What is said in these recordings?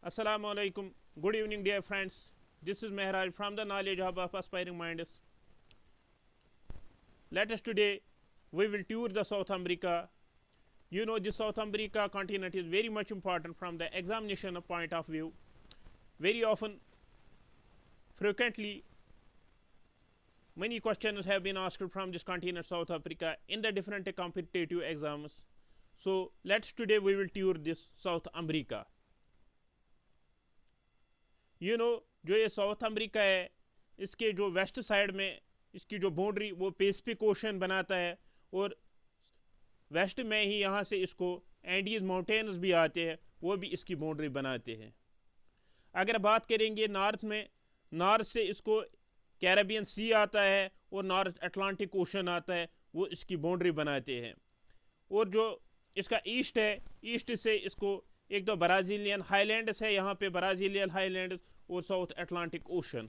Assalamu alaikum. Good evening, dear friends. This is Mehraj from the Knowledge Hub of Aspiring Minds. Let us today we will tour the South America. You know, the South America continent is very much important from the examination point of view. Very often, frequently, many questions have been asked from this continent, South Africa, in the different competitive exams. So let's today we will tour this South America. You know जो ये South America है, इसके जो west side में इसकी जो boundary वो Pacific ocean बनाता है, और वेस्ट में ही यहाँ से इसको एंडीज माउंटेन्स भी आते हैं, वो भी इसकी बाउंड्री बनाते हैं. अगर बात करेंगे नॉर्थ में, नॉर्थ से इसको कैरेबियन सी आता है और नॉर्थ अटलांटिक ओशन आता है, वो इसकी बाउंड्री बनाते हैं. और जो इसका ईस्ट है, ईस्ट से इसको एक तो ब्राज़ीलियन हाईलैंड्स है, यहाँ पे ब्राज़ीलियन हाईलैंड्स और साउथ अटलांटिक ओशन.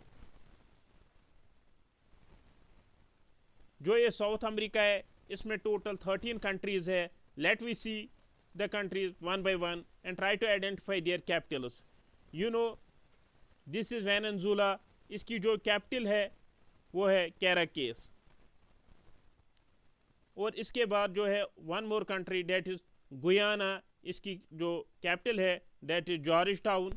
जो ये साउथ अमेरिका है, इसमें टोटल 13 कंट्रीज है. Let we see the countries one by one and try to identify their capitals. You know this is Venezuela. इसकी जो कैपिटल है वो है कैराकेस. और इसके बाद जो है one more country that is Guyana. इसकी जो कैपिटल है दैट इज जॉर्ज टाउन.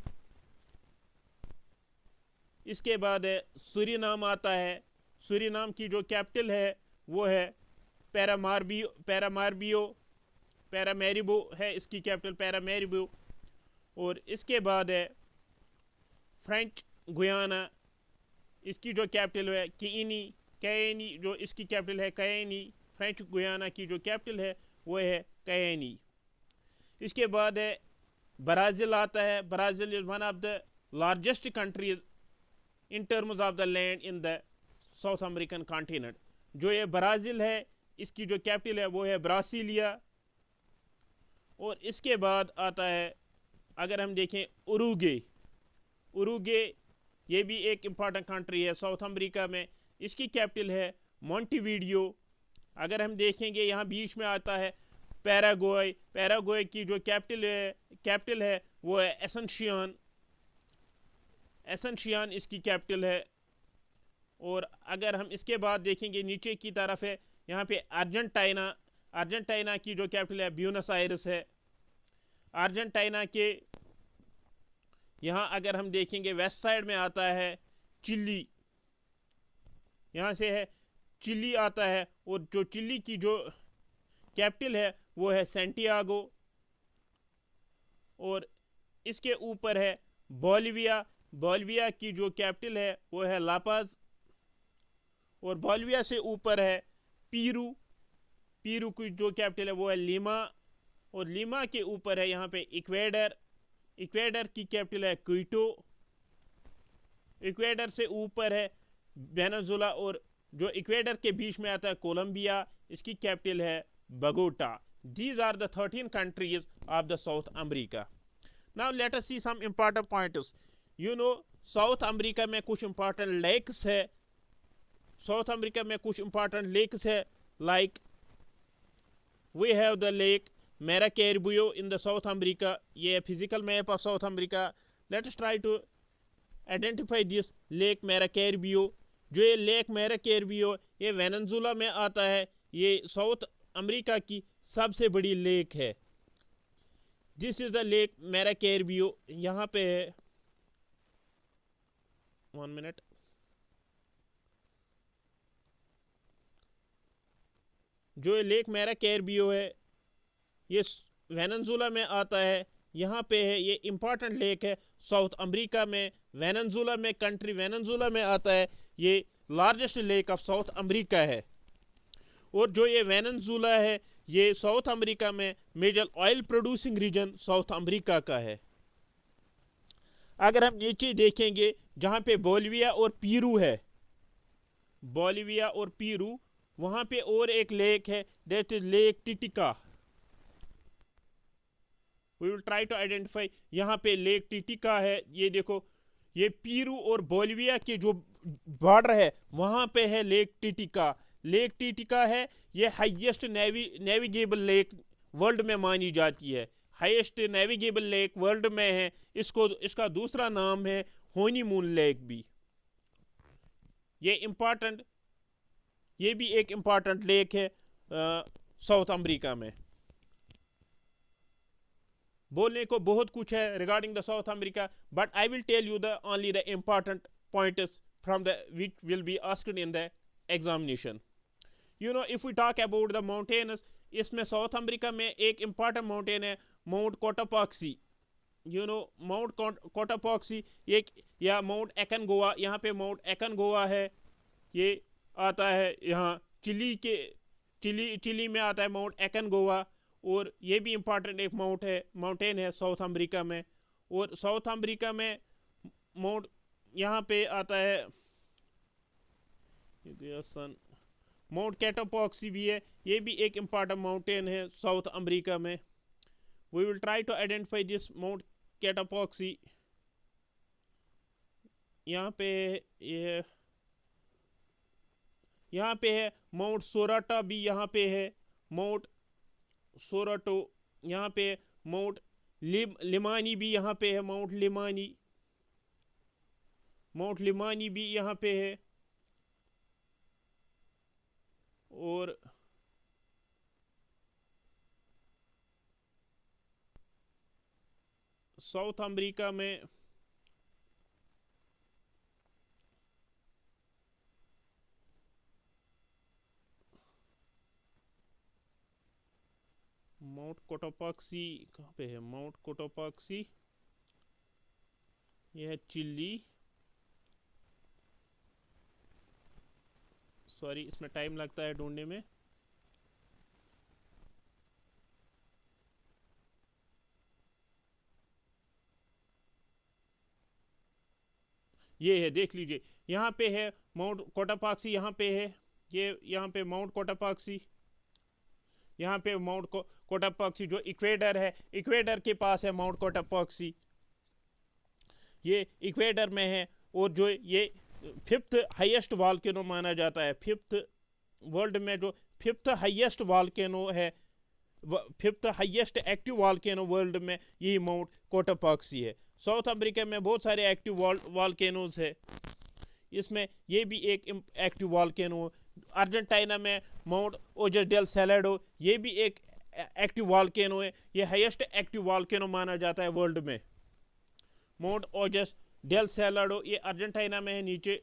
इसके बाद है सूरीनाम आता है. सूरीनाम की जो कैपिटल है वो है पैरामैरिबो है इसकी कैपिटल, पैरामैरिबो. और इसके बाद है फ्रेंच गुयाना. इसकी जो कैपिटल है कैनी, जो इसकी कैपिटल है कैनी. फ्रेंच गुयाना की जो कैपिटल है वो है कैनी. इसके बाद है ब्राज़ील आता है. Brazil is one of the largest countries in terms of the land in the south American continent. जो ये ब्राज़ील है, इसकी जो कैपिटल है वो है ब्रासीलिया. और इसके बाद आता है, अगर हम देखें, उरुगे ये भी एक इम्पॉर्टेंट कंट्री है साउथ अमेरिका में. इसकी कैपिटल है मोंटेविडियो. अगर हम देखेंगे, यहाँ बीच में आता है पैराग्वे की जो कैपिटल है वो है एसेंशियन इसकी कैपिटल है. और अगर हम इसके बाद देखेंगे, नीचे की तरफ है यहाँ पे अर्जेंटीना की जो कैपिटल है ब्यूनस आयर्स है. अर्जेंटीना के यहाँ अगर हम देखेंगे वेस्ट साइड में आता है चिली. यहाँ से है चिली आता है. और जो चिली की जो कैपिटल है वो है सैंटियागो. और इसके ऊपर है बोलिविया की जो कैपिटल है वो है लापाज. और बोलिविया से ऊपर है पीरू की जो कैपिटल है वो है लीमा. और लीमा के ऊपर है यहाँ पे इक्वेडर की कैपिटल है क्विटो. इक्वेडर से ऊपर है वेनेजुएला. और जो इक्वेडर के बीच में आता है कोलंबिया, इसकी कैपिटल है Bogota. These are the 13 countries of the South America. Now let us see some important points. You know, South America में कुछ important lakes है. South America में कुछ important lakes है. Like we have the lake Maracaibo in the South America. ये physical map of South America. Let us try to identify this lake Maracaibo. जो ये lake मैराकैरिबो ये वेनेजुएला में आता है. ये साउथ अमेरिका की सबसे बड़ी लेक है. This is the lake Maracaibo. यहाँ पे है 1 मिनट. जो ये लेक मैराकैरिबो है ये वेनेजुएला में आता है. यहाँ पे है, ये इम्पॉर्टेंट लेक है साउथ अमेरिका में. कंट्री वेनेजुएला में आता है. ये largest lake of South America है. और जो ये वेनेजुएला है ये साउथ अमेरिका में major oil producing region South America का है. अगर हम नीचे देखेंगे, जहाँ पे बोलिविया और पीरू है, वहाँ पे और एक लेक है that is lake Titicaca. We will try to identify. यहाँ पे लेक टिटिका है. ये देखो, ये पीरू और बोलिविया के जो बॉर्डर है वहाँ पे है लेक टिटिका है. ये हाईएस्ट नेविगेबल लेक वर्ल्ड में मानी जाती है. हाईएस्ट नेविगेबल लेक वर्ल्ड में है, इसका दूसरा नाम है हनीमून लेक भी। ये भी एक इम्पॉर्टेंट लेक है साउथ अमेरिका में। बोलने को बहुत कुछ है regarding the South America, but I will tell you the only the important points from the which will be asked in the examination. You know, if we talk about the mountains, इसमें South America में एक important mountain है Mount Cotopaxi. You know, Mount Cotopaxi एक, या mount एकनगुआ, यहाँ पे mount एकनगुआ है, ये आता है यहाँ चिली में आता है माउंट एकनगुआ। और ये भी इम्पॉर्टेंट एक माउंटेन है साउथ अमेरिका में। और साउथ अमेरिका में माउंट यहाँ पे आता है माउंट कैटापॉक्सी भी है, ये भी एक इम्पॉर्टेंट माउंटेन है साउथ अमेरिका में। We will try to identify this mount Cotopaxi. यहाँ पे ये यहाँ पे है माउंट सोराटा भी, यहाँ पे है माउंट सोराटो, यहाँ पे माउंट लिमानी भी, यहाँ पे है माउंट लिमानी भी यहाँ पे है। और साउथ अमेरिका में माउंट कोटापॉक्सी कहाँ पे है? माउंट कोटापॉक्सी यह है चिली, सॉरी इसमें टाइम लगता है ढूंढने में। ये है, देख लीजिए, यहाँ पे है माउंट कोटापॉक्सी, यहाँ पे है ये, यहाँ पे माउंट कोटापॉक्सी, यहाँ पे माउंट कोटापॉक्सी जो इक्वेडर है, इक्वेडर के पास है माउंट कोटापॉक्सी, ये इक्वेडर में है। और जो ये फिफ्थ हाईएस्ट वॉल्केनो माना जाता है, फिफ्थ वर्ल्ड में जो फिफ्थ हाईएस्ट वॉल्केनो है, fifth highest active volcano world में यही माउंट कोटापॉक्सी है। साउथ अमेरिका में बहुत सारे एक्टिव वॉल्केनोज है, इसमें ये भी एक एक्टिव वॉल्केनो। अर्जेंटीना में माउंट ओजस डेल सैलाडो, ये भी एक एक्टिव वॉल्केनो है, ये हाईएस्ट एक्टिव वॉल्केनो माना जाता है वर्ल्ड में। माउंट ओजस डेल सैलाडो ये अर्जेंटीना में है नीचे।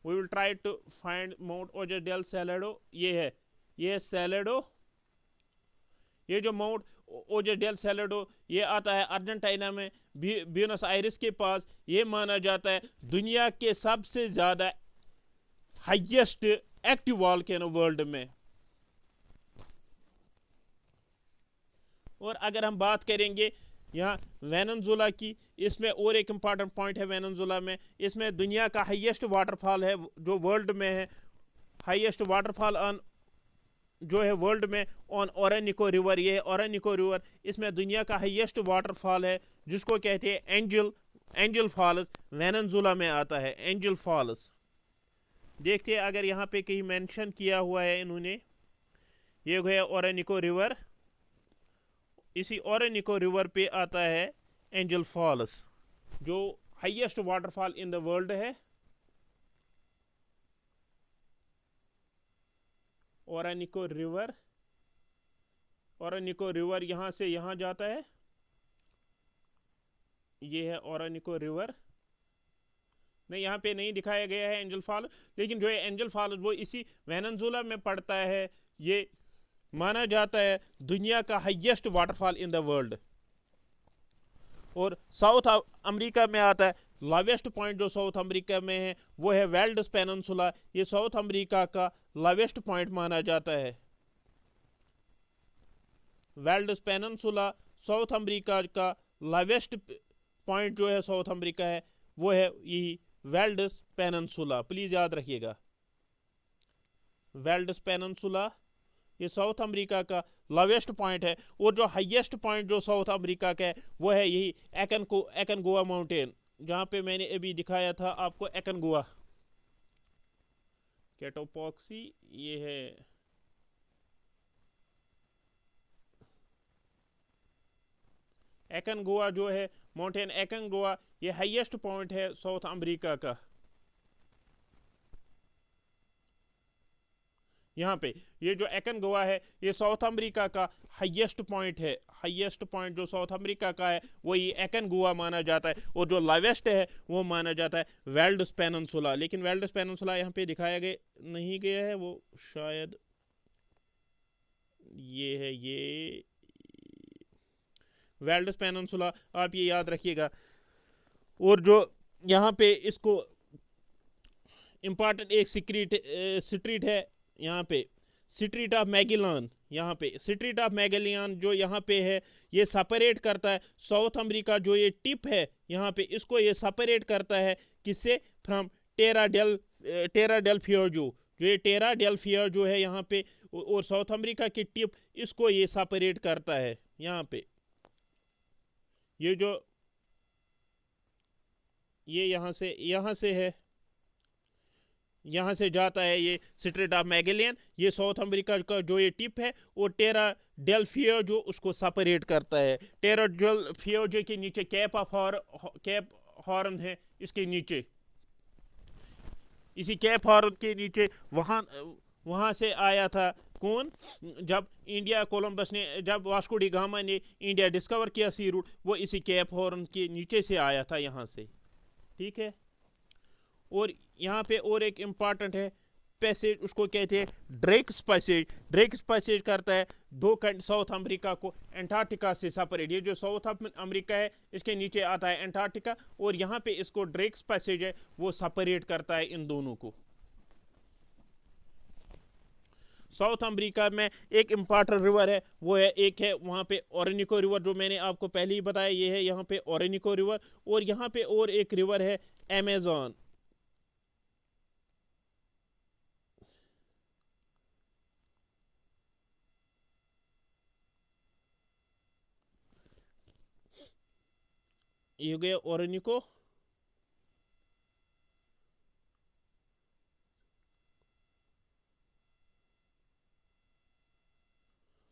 We will try to find mount Ojos del Salado, ये है, ये सैलाडो, ये जो माउंट ओजस डेल सैलाडो ये आता है अर्जेंटीना में, ब्यूनस आयरिस के पास। ये माना जाता है दुनिया के सबसे ज़्यादा हाईएस्ट एक्टिव वॉल्केनो वर्ल्ड में। और अगर हम बात करेंगे यहाँ वेनेजुला की, इसमें और एक इम्पॉर्टेंट पॉइंट है वेनेजुला में, इसमें दुनिया का हाईएस्ट वाटरफॉल है जो वर्ल्ड में है, हाईएस्ट वाटरफॉल ऑन जो है वर्ल्ड में ऑन ओरेनिको रिवर। ये ओरेनिको रिवर, इसमें दुनिया का हाईएस्ट वाटरफॉल है जिसको कहते हैं एंजल फॉल्स, वेनेजुला में आता है एंजल फॉल्स। देखते हैं अगर यहाँ पे कहीं मेंशन किया हुआ है इन्होंने, ये है ओरेनिको रिवर, इसी ओरेनिको रिवर पे आता है एंजल फॉल्स जो highest waterfall in the world है। ओरेनिको रिवर यहाँ से यहाँ जाता है, ये है ओरेनिको रिवर। नहीं, यहाँ पे नहीं दिखाया गया है एंजल फॉल, लेकिन जो है एंजल फॉल वो इसी वेनेजुला में पड़ता है। ये माना जाता है दुनिया का highest waterfall in the world. और साउथ अमेरिका में आता है लावेस्ट पॉइंट, जो साउथ अमेरिका में है वो है वेल्डस पेनिनसुला, ये साउथ अमेरिका का लावेस्ट पॉइंट माना जाता है। वेल्डस पेनिनसुला साउथ अमेरिका का लावेस्ट पॉइंट जो है साउथ अमेरिका है वो है यही वेल्डस पेनिनसुला, प्लीज याद रखिएगा। वेल्डस पेनिनसुला ये साउथ अमेरिका का लावेस्ट पॉइंट है। और जो हाईएस्ट पॉइंट जो साउथ अमेरिका का है वो है यही एकनगुआ माउंटेन, जहां पे मैंने अभी दिखाया था आपको एकनगुआ। कैटापॉक्सी ये है, एकोनगुआ जो है, माउंटेन एकोनगुआ, ये हाईएस्ट पॉइंट है साउथ अमेरिका का। यहाँ पे ये जो एकोनगुआ है ये साउथ अमेरिका का हाईएस्ट पॉइंट है। हाईएस्ट पॉइंट जो साउथ अमेरिका का है वो ये एकोनगुआ माना जाता है, और जो लावेस्ट है वो माना जाता है वेल्ड्स पेनिनसुला। लेकिन वेल्ड्स पेनिनसुला यहाँ पे दिखाया गया नहीं गया है, वो शायद ये है, ये वेल्ड्स पेनिनसुला, आप ये याद रखिएगा। और जो यहाँ पे इसको इम्पॉर्टेंट एक स्ट्रीट है यहाँ पे, स्ट्रीट ऑफ मैगेलन। यहाँ पे स्ट्रीट ऑफ मैगेलियन जो यहाँ पे है, ये सेपरेट करता है साउथ अमेरिका, जो ये टिप है यहाँ पे, इसको ये सेपरेट करता है किससे, फ्रॉम टेरा डेल फ्यूजो। जो ये टेरा डेल फ्यूजो है यहाँ पे, और साउथ अमेरिका की टिप, इसको ये सेपरेट करता है यहाँ पे। ये जो ये यहाँ से है, यहाँ से जाता है ये स्ट्रेट ऑफ मैगेलियन, ये साउथ अमेरिका का जो ये टिप है, और टेरा डेल फ्यूजो उसको सेपरेट करता है। टेरा डेल फ्यूजो के नीचे कैप हॉर्न है, इसके नीचे, इसी कैप हॉर्न के नीचे वहाँ से आया था कौन, जब कोलंबस ने, जब वास्को डी गामा ने इंडिया डिस्कवर किया सी रूट, वो इसी कैप हॉर्न के नीचे से आया था यहाँ से, ठीक है। और यहाँ पे और एक इम्पॉर्टेंट है पैसेज, उसको कहते हैं ड्रेक्स पैसेज। ड्रेक्स पैसेज करता है साउथ अमेरिका को एंटार्क्टिका से सेपरेट। ये जो साउथ अमेरिका है इसके नीचे आता है एंटार्क्टिका, और यहाँ पे इसको ड्रेक्स पैसेज है वो सेपरेट करता है इन दोनों को। साउथ अमेरिका में एक इम्पॉर्टेंट रिवर है, वो है एक है वहाँ पे ओरिनिको रिवर, जो मैंने आपको पहले ही बताया, ये है यहाँ पे ओरिनिको रिवर। और यहाँ पे और एक रिवर है अमेज़न। ये हो गया ओरिनिको।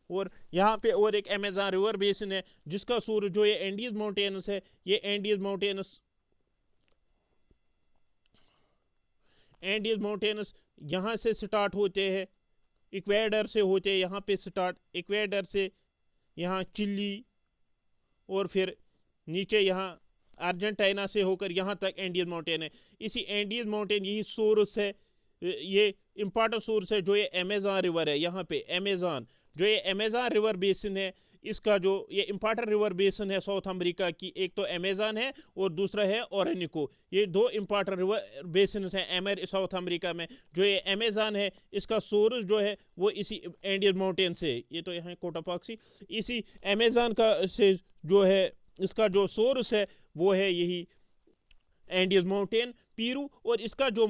और यहाँ पे और एक अमेज़न रिवर बेसिन है, जिसका सोर्स जो ये एंडीज माउंटेन्स है, ये एंडीज माउंटेन्स यहाँ से स्टार्ट होते हैं, इक्वेडर से होते हैं यहाँ पे स्टार्ट, इक्वेडर से यहाँ चिली, और फिर नीचे यहाँ अर्जेंटीना से होकर यहाँ तक एंडीज माउंटेन है। इसी एंडीज माउंटेन यही सोर्स है, ये इंपॉर्टेंट सोर्स है जो ये अमेज़न रिवर है। यहाँ पे अमेज़न, जो ये अमेज़न रिवर बेसिन है, इसका जो ये इंपॉर्टेंट रिवर बेसिन है साउथ अमेरिका की, एक तो अमेज़न है और दूसरा है ओरिनिको। ये दो इंपॉर्टेंट रिवर बेसिन हैं साउथ अमेरिका में। जो ये अमेज़न है इसका सोर्स जो है वो इसी एंडीज माउंटेन से, ये तो यहाँ कोटापाक्सी, इसी अमेज़न का से जो है इसका जो सोर्स है वो है यही एंडीज माउंटेन पीरू, और इसका जो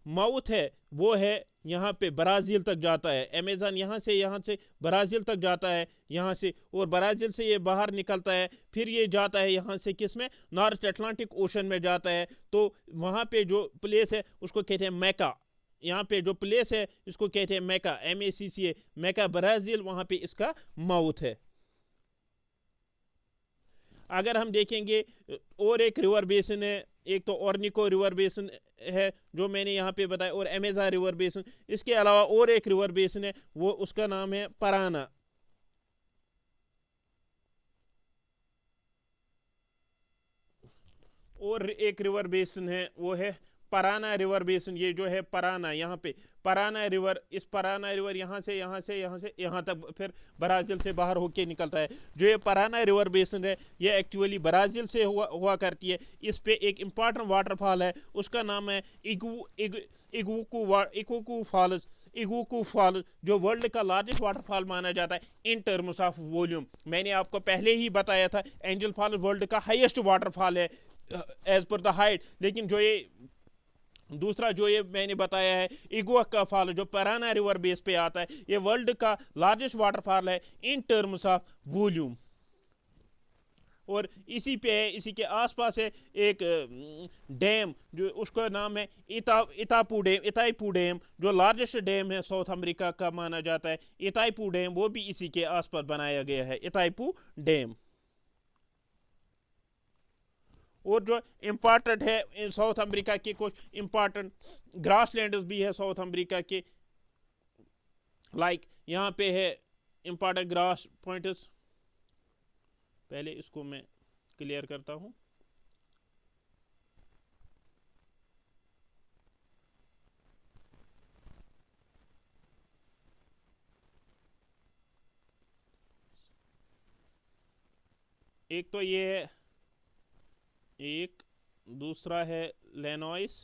माउथ है वो है यहाँ पे ब्राज़ील तक जाता है। अमेज़न यहाँ से ब्राज़ील तक जाता है यहाँ से, और ब्राज़ील से ये बाहर निकलता है, फिर ये जाता है यहाँ से किस में, नॉर्थ अटलांटिक ओशन में जाता है। तो वहाँ पे जो प्लेस है उसको कहते हैं मैका। यहाँ पे जो प्लेस है इसको कहते हैं मैका, MACCA, मैका ब्राज़ील, वहाँ पे इसका माउथ है। अगर हम देखेंगे और एक रिवर बेसिन है, एक तो ओरिनिको रिवर बेसिन है जो मैंने यहाँ पे बताया, और अमेज़न रिवर बेसिन। इसके अलावा और एक रिवर बेसिन है, वो उसका नाम है पराना। और एक रिवर बेसिन है वो है पराना रिवर बेसिन। ये जो है पराना, यहाँ पे पराना रिवर, इस पराना रिवर यहाँ से यहाँ तक फिर ब्राज़ील से बाहर होके निकलता है। जो ये पराना रिवर बेसिन है ये एक्चुअली ब्राज़ील से हुआ करती है। इस पे एक इम्पॉर्टेंट वाटरफॉल है, उसका नाम है इगुकू फॉल्स। इगुकू फॉल्स जो वर्ल्ड का लार्जेस्ट वाटरफॉल माना जाता है इन टर्म्स ऑफ वॉल्यूम। मैंने आपको पहले ही बताया था एंजल फॉल्स वर्ल्ड का हाईएस्ट वाटरफॉल है एज पर द हाइट। लेकिन जो ये दूसरा जो ये मैंने बताया है इगुका फॉल, जो पराना रिवर बेस पे आता है, ये वर्ल्ड का लार्जेस्ट वाटरफॉल है इन टर्म्स ऑफ वॉल्यूम। और इसी पे है, इसी के आसपास है एक डैम, जो उसका नाम है इताईपू डैम, जो लार्जेस्ट डैम है साउथ अमेरिका का माना जाता है। इताईपू डैम वो भी इसी के आसपास बनाया गया है, इताईपू डैम। और जो इम्पॉर्टेंट है साउथ अमेरिका के कुछ इम्पॉर्टेंट ग्रासलैंड्स भी है साउथ अमेरिका के, लाइक यहाँ पे है इम्पॉर्टेंट ग्रास पॉइंट्स। पहले इसको मैं क्लियर करता हूँ। एक तो ये है, एक दूसरा है लेनॉइस,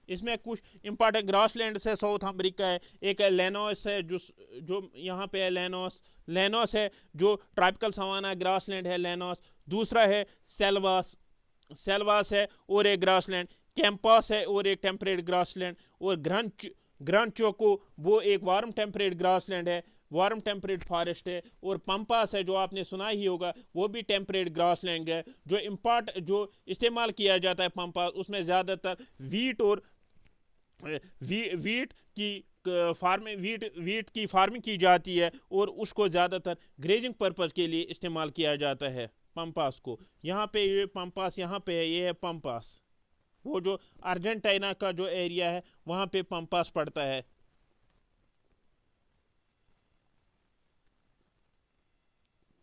इसमें कुछ इंपॉर्टेंट ग्रासलैंड्स है साउथ अमेरिका है। एक है लेनोस है जो यहाँ पे है लेनोस, लेनोस है जो ट्रॉपिकल सवाना ग्रासलैंड है लेनोस। दूसरा है सेल्वास, सेल्वास है और एक ग्रासलैंड। कैंपस है और एक टेम्परेट ग्रासलैंड। और ग्रांड चोको वो एक वार्म टेम्परेट ग्रासलैंड है, वार्म टेम्परेट फॉरेस्ट है। और पंपास है जो आपने सुना ही होगा, वो भी टेम्परेट ग्रासलैंड है। जो इस्तेमाल किया जाता है पंपास, उसमें ज़्यादातर वीट और वीट की वीट की फार्मिंग की जाती है और उसको ज़्यादातर ग्रेजिंग पर्पज़ के लिए इस्तेमाल किया जाता है पंपास को। यहाँ पे ये पंपास यहाँ पे है, ये है पंपास। वो जो अर्जेंटीना का जो एरिया है वहाँ पे पंपास पड़ता है।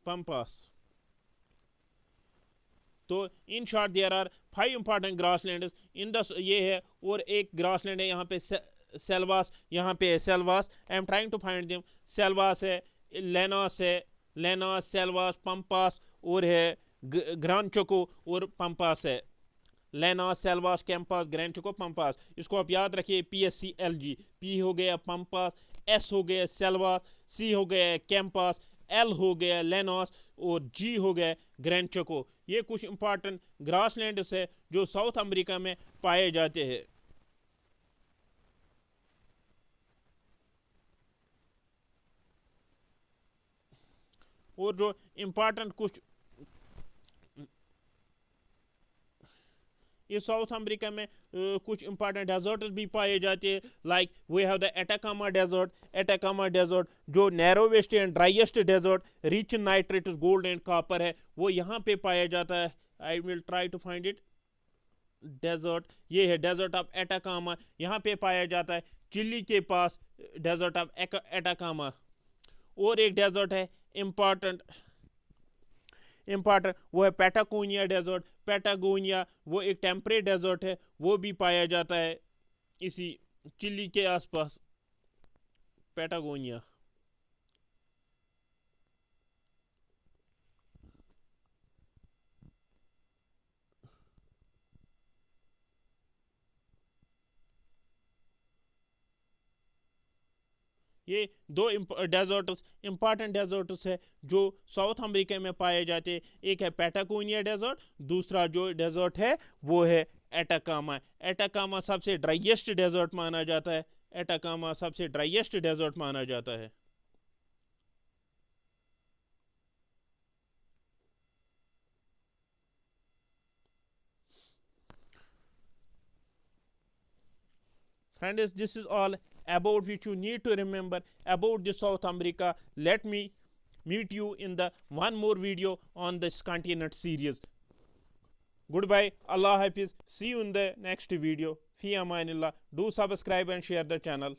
पंपास। तो in short there are 5 important grassland in the ये है। और एक ग्रासलैंड है यहाँ पे सेल्वास, यहाँ पे है Selvas. I am trying to find them. Selvas है, लेनोस है, लेनोस सेल्वास पंपास और है ग्रांड चोको और पंपास है। Llanos Selvas Campos grand Choco Pampas. इसको आप याद रखिए PSCLG। पी हो गया पंपास, एस हो गया सेल्वास, सी हो गया कैंपास, एल हो गया लेनोस और जी हो गया ग्रैंड चोको। ये कुछ इंपॉर्टेंट ग्रासलैंड्स है जो साउथ अमेरिका में पाए जाते हैं। और जो इंपॉर्टेंट कुछ इस साउथ अमेरिका में कुछ इंपॉर्टेंट डेजर्ट्स भी पाए जाते हैं, like we have the Atacama desert. Atacama desert जो narrowest and driest desert, rich in nitrates gold and copper है, वो यहाँ पे पाया जाता है। I will try to find it. Desert ये है डेजर्ट ऑफ एटाकामा, यहाँ पे पाया जाता है चिली के पास डेजर्ट ऑफ एटाकामा। और एक डेजर्ट है इम्पॉर्टेंट वो है पैटागोनिया डेजर्ट। पैटागोनिया वो एक टेम्परेट डेजर्ट है, वो भी पाया जाता है इसी चिली के आसपास। पैटागोनिया। ये दो डेजर्ट्स इंपॉर्टेंट डेजर्ट्स है जो साउथ अमेरिका में पाए जाते हैं। एक है पैटागोनिया डेजर्ट, दूसरा जो डेजर्ट है वो है एटाकामा। एटाकामा सबसे ड्राइएस्ट डेजर्ट माना जाता है। एटाकामा सबसे ड्राइएस्ट डेजर्ट माना जाता है। Friends, this is all about which you need to remember about the South America. Let me meet you in the one more video on this continent series. Goodbye. Allah Hafiz. See you in the next video. Fi amanillah. Do subscribe and share the channel.